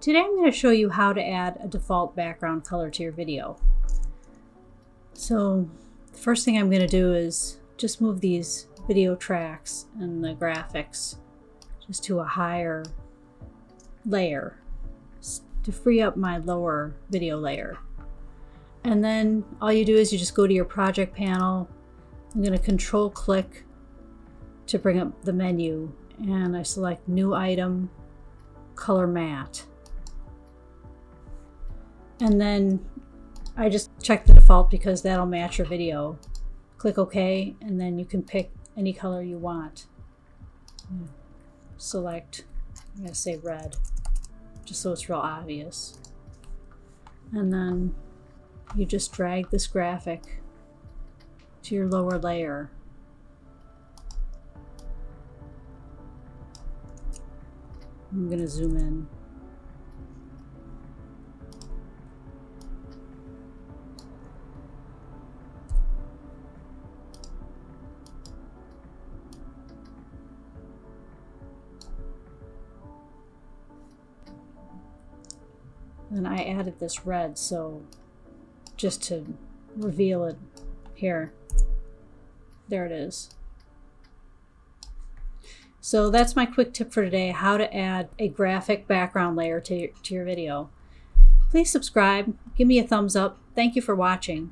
Today I'm going to show you how to add a default background color to your video. So the first thing I'm going to do is just move these video tracks and the graphics just to a higher layer to free up my lower video layer. And then all you do is you just go to your project panel. I'm going to control click to bring up the menu, and I select new item, color matte. And then I just check the default because that'll match your video. Click OK, and then you can pick any color you want. Select, I'm going to say red, just so it's real obvious. And then you just drag this graphic to your lower layer. I'm going to zoom in. And I added this red, so just to reveal it here. There it is. So that's my quick tip for today, how to add a graphic background layer to your video. Please subscribe, give me a thumbs up. Thank you for watching.